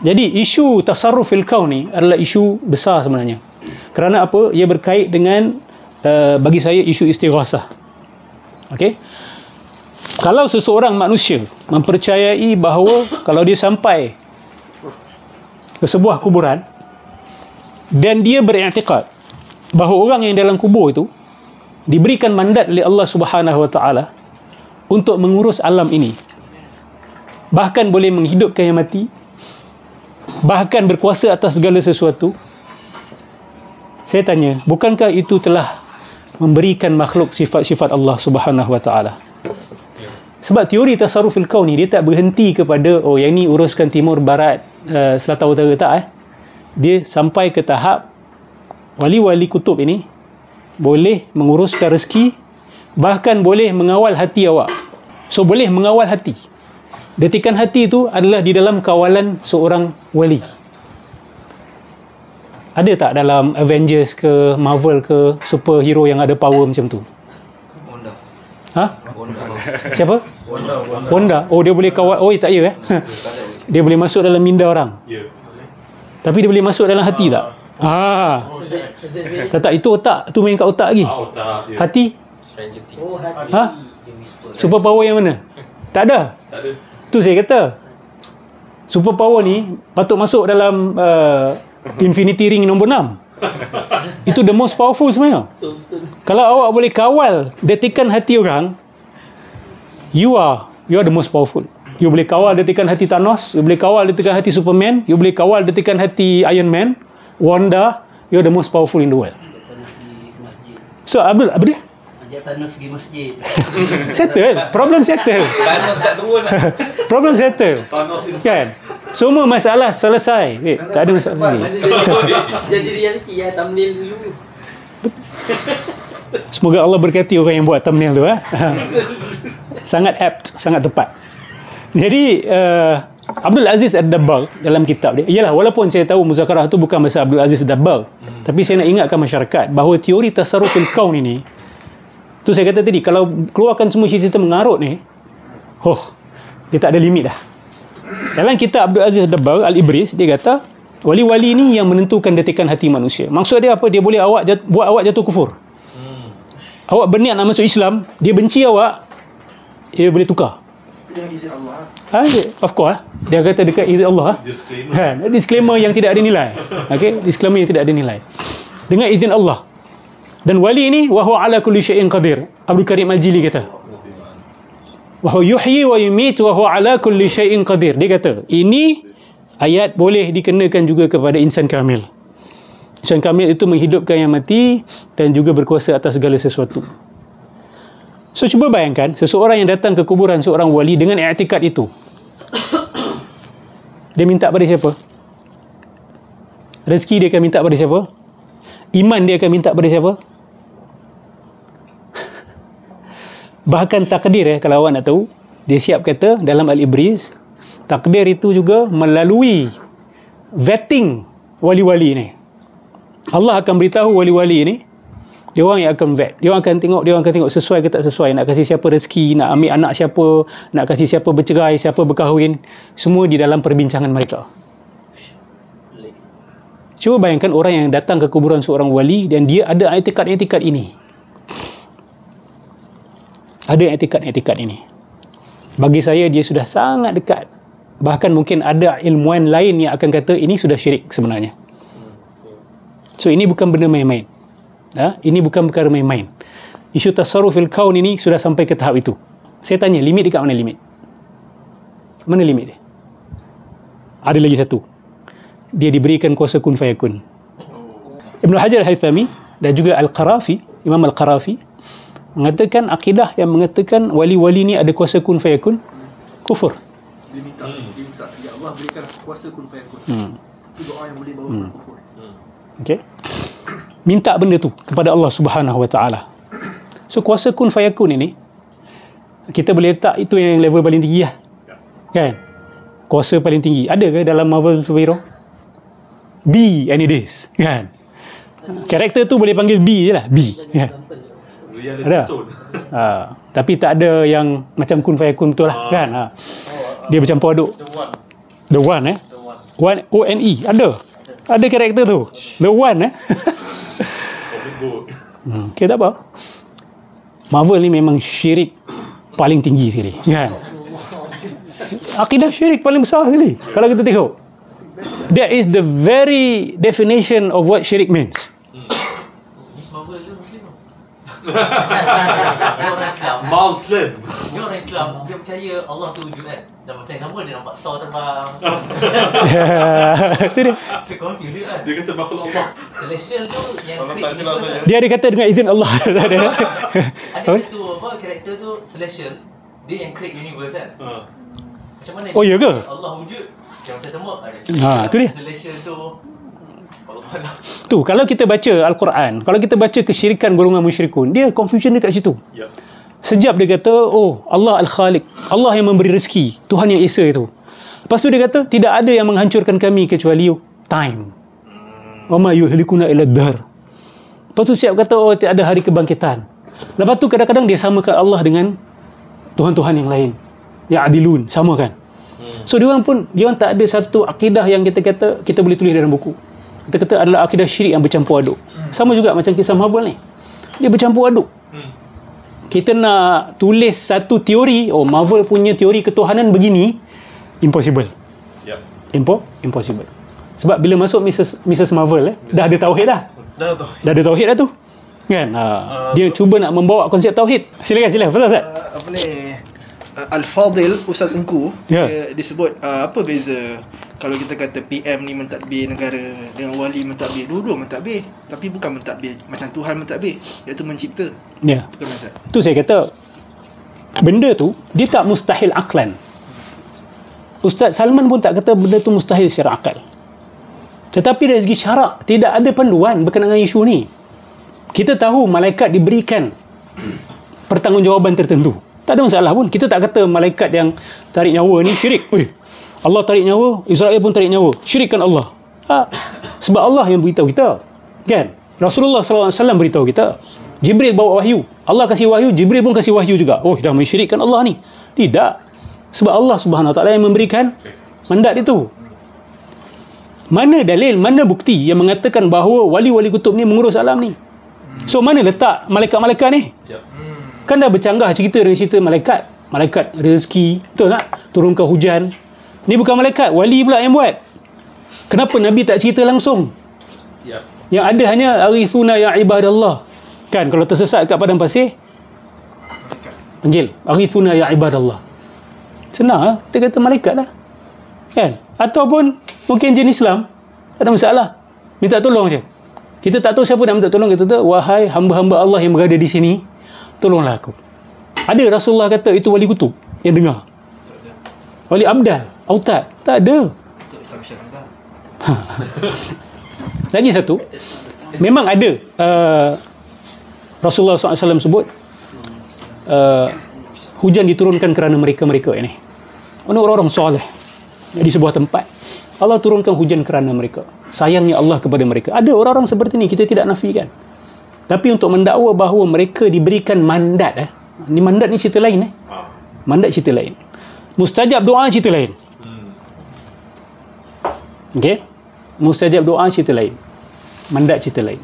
Jadi isu tasarruf fil kaun ni adalah isu besar sebenarnya. Kerana apa? Ia berkait dengan bagi saya isu istighasah. Okey. Kalau seseorang manusia mempercayai bahawa kalau dia sampai ke sebuah kuburan dan dia beriktikad bahawa orang yang dalam kubur itu diberikan mandat oleh Allah Subhanahu Wa Taala untuk mengurus alam ini, bahkan boleh menghidupkan yang mati, bahkan berkuasa atas segala sesuatu, saya tanya, bukankah itu telah memberikan makhluk sifat-sifat Allah Subhanahu Wa Taala? Sebab teori tasarrufil kaun ni dia tak berhenti kepada yang ni uruskan timur, barat, selatan, utara, tak Dia sampai ke tahap wali-wali kutub ini boleh menguruskan rezeki, bahkan boleh mengawal hati awak. So boleh mengawal hati. Detikan hati itu adalah di dalam kawalan seorang wali. Ada tak dalam Avengers ke, Marvel ke, superhero yang ada power macam tu? Ha? Siapa? Wanda. Oh, dia boleh kawal. Oh, tak ya Dia boleh masuk dalam minda orang. Tapi dia boleh masuk dalam hati tak? Tak, itu otak. Tu main kat otak lagi. Hati? Ha? Super power yang mana? Tak ada. Tu saya kata. Super power ni patut masuk dalam Infinity Ring nombor 6. Itu the most powerful sebenarnya. Kalau awak boleh kawal detikan hati orang, you are the most powerful. You boleh kawal detikan hati Thanos, you boleh kawal detikan hati Superman, you boleh kawal detikan hati Iron Man, Wanda, you are the most powerful in the world. So Abdul, apa dia? Ajak Thanos pergi masjid. Settle, problem settle. Thanos tak turun lah. Problem settle. Kan? Semua masalah selesai. Tak ada masalah lagi. Jadi realiti ya, thumbnail dulu. Semoga Allah berkati orang yang buat thumbnail tu. Sangat apt, sangat tepat. Jadi Abdul Aziz Ad-Dabbagh dalam kitab dia, ialah walaupun saya tahu muzakarah tu bukan bahasa Abdul Aziz Ad-Dabbagh, tapi saya nak ingatkan masyarakat bahawa teori tasarrufil kaun ini, tu saya kata tadi, kalau keluarkan semua cerita mengarut ni, dia tak ada limit dah. Dalam kitab Abdul Aziz Ad-Dabbagh Al-Ibris, dia kata wali-wali ni yang menentukan detikan hati manusia. Maksud dia apa? Dia boleh buat awak jatuh kufur. Awak berniat nak masuk Islam, dia benci awak, dia boleh tukar. Of course dia kata dekat izin Allah. Disclaimer yang tidak ada nilai. Disclaimer yang tidak ada nilai. Dengan izin Allah. Dan wali ini wa huwa ala kulli syai'in qadir. Abdul Karim Al-Jili kata, wa huwa yuhyi wa yumit wa huwa ala kulli syai'in qadir. Dia kata ini ayat boleh dikenakan juga kepada insan kamil. Insan kamil itu menghidupkan yang mati dan juga berkuasa atas segala sesuatu. So cuba bayangkan seseorang yang datang ke kuburan seorang wali dengan i'tikad itu. Dia minta pada siapa? Rezeki dia akan minta pada siapa? Iman dia akan minta pada siapa? Bahkan takdir kalau awak nak tahu, dia siap kata dalam Al-Ibris, takdir itu juga melalui vetting wali-wali ni. Allah akan beritahu wali-wali ni, dia orang yang akan vet. Dia orang akan tengok sesuai ke tak sesuai, nak kasih siapa rezeki, nak ambil anak siapa, nak kasih siapa bercerai, siapa berkahwin, semua di dalam perbincangan mereka. Cuba bayangkan orang yang datang ke kuburan seorang wali dan dia ada i'tikad-i'tikad ini. Ada i'tikad-i'tikad ini. Bagi saya dia sudah sangat dekat. Bahkan mungkin ada ilmuwan lain yang akan kata ini sudah syirik sebenarnya. So ini bukan benda main-main. Ini bukan perkara main-main. Isu tasarrufil kaun ini sudah sampai ke tahap itu. Saya tanya, limit dekat mana limit? Mana limit dia? Ada lagi satu. Dia diberikan kuasa kun fayakun. Ibn Hajar Al-Haythami dan juga Al-Qarafi, Imam Al-Qarafi mengatakan akidah yang mengatakan wali-wali ni ada kuasa kun fayakun kufur. Dia minta ya Allah berikan kuasa kun fayakun. Itu doa yang boleh bawa kufur. Okey. Minta benda tu kepada Allah Subhanahu Wa Taala. So kuasa kun fayakun ini kita boleh letak itu yang level paling tinggi lah. Kan? Kuasa paling tinggi. Ada ke dalam Marvel superhero? B and it is. Kan? Karakter tu boleh panggil B je lah. B. Kan? Ada. Tapi tak ada yang macam kun fayakun betul lah. Kan? Dia bercampur aduk. The one One. Ada karakter tu. The One Okay, tak apa. Marvel ni memang syirik paling tinggi sekali, kan? Akidah syirik paling besar sekali kalau kita tengok. That is the very definition of what syirik means. Miss Marvel dia Muslim tau. Dia orang Islam. Muslim. Dia orang Islam. Dia percaya Allah tu wujud kan. Dan masa yang sama dia nampak Thor terbang. Itu dia. Saya confused kan. Dia kata makhluk Allah. Celestial tu yang Allah create tak silap universe saya. kan. Dia ada kata dengan izin Allah. Tak ada. Ada satu apa karakter tu Celestial. Dia yang create universe kan. Macam mana Oh, ya ke? Allah wujud. Yang masa sama ada tu dia. Celestial tu Allah. Tu, kalau kita baca Al-Quran, kalau kita baca kesyirikan golongan musyrikun, dia confusion dekat situ. Yep. Sejap dia kata, oh, Allah Al-Khaliq, Allah yang memberi rezeki, Tuhan yang Esa itu. Lepas tu dia kata, tidak ada yang menghancurkan kami kecuali time. Wa ma yuhlikuna illa dahr. Lepas tu siap kata, oh, tidak ada hari kebangkitan. Lepas tu kadang-kadang dia samakan Allah dengan Tuhan-Tuhan yang lain. Yang adilun, samakan. So dia orang tak ada satu akidah yang kita kata kita boleh tulis dalam buku. Kita kata adalah akidah syirik yang bercampur aduk. Sama juga macam kisah Marvel ni. Dia bercampur aduk. Kita nak tulis satu teori, oh Marvel punya teori ketuhanan begini, impossible. Yep. Impossible. Sebab bila masuk Mrs. Marvel dah ada tauhid dah. Dah ada tauhid dah tu. Kan? Dia cuba nak membawa konsep tauhid. Silakan. Betul tak? Apa ni? Al-Fadil Ustaz Engku dia sebut apa beza kalau kita kata PM ni mentadbir negara dengan wali mentadbir. Dua-dua mentadbir, tapi bukan mentadbir macam Tuhan mentadbir, iaitu mencipta. Ya. Betul Ustaz? Tu saya kata benda tu dia tak mustahil aklan. Ustaz Salman pun tak kata benda tu mustahil secara akal. Tetapi dari segi syarak tidak ada panduan berkenaan isu ni. Kita tahu malaikat diberikan pertanggungjawaban tertentu. Tak ada masalah pun. Kita tak kata malaikat yang tarik nyawa ni syirik. Allah tarik nyawa, Israel pun tarik nyawa. Syirikkan Allah. Sebab Allah yang beritahu kita. Kan? Rasulullah SAW beritahu kita. Jibril bawa wahyu. Allah kasih wahyu, Jibril pun kasih wahyu juga. Oh, dah mensyirikkan Allah ni. Tidak. Sebab Allah Subhanahu Wa Taala yang memberikan mandat itu. Mana dalil, mana bukti yang mengatakan bahawa wali-wali kutub ni mengurus alam ni? So, mana letak malaikat-malaikat ni? Kan dah bercanggah cerita dengan cerita malaikat. Malaikat rezeki, betul tak? Turunkan hujan. Ni bukan malaikat, wali pula yang buat. Kenapa Nabi tak cerita langsung? Yang ada hanya arithuna ya ibadallah. Kan, kalau tersesat kat padang pasir, panggil arithuna ya ibadallah. Senang kita kata malaikat lah. Kan? Ataupun mungkin jenis Islam, tak ada masalah. Minta tolong je. Kita tak tahu siapa nak minta tolong. Kita kata, wahai hamba-hamba Allah yang berada di sini, tolonglah aku. Ada Rasulullah kata itu wali kutub yang dengar. Wali abdal, autad, tak ada. Lagi satu, memang ada Rasulullah SAW sebut hujan diturunkan kerana mereka-mereka ini. Orang-orang soleh di sebuah tempat, Allah turunkan hujan kerana mereka. Sayangnya Allah kepada mereka. Ada orang-orang seperti ini, kita tidak nafikan. Tapi untuk mendakwa bahawa mereka diberikan mandat, ni mandat ni cerita lain. Mandat cerita lain. Mustajab doa cerita lain. Okey? Mustajab doa cerita lain. Mandat cerita lain.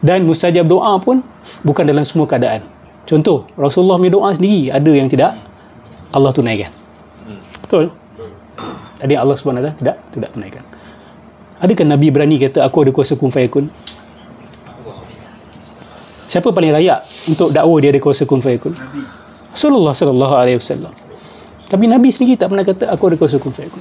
Dan mustajab doa pun bukan dalam semua keadaan. Contoh, Rasulullah punya doa sendiri ada yang tidak Allah tunaikan. Betul? Tadi Allah Subhanahu Wa Taala tidak tunaikan. Adakah Nabi berani kata aku ada kuasa kun fayakun? Siapa paling layak untuk dakwa dia ada kuasa kun fayakun? Rasulullah sallallahu alaihi wasallam. Tapi Nabi sendiri tak pernah kata aku ada kuasa kun fayakun.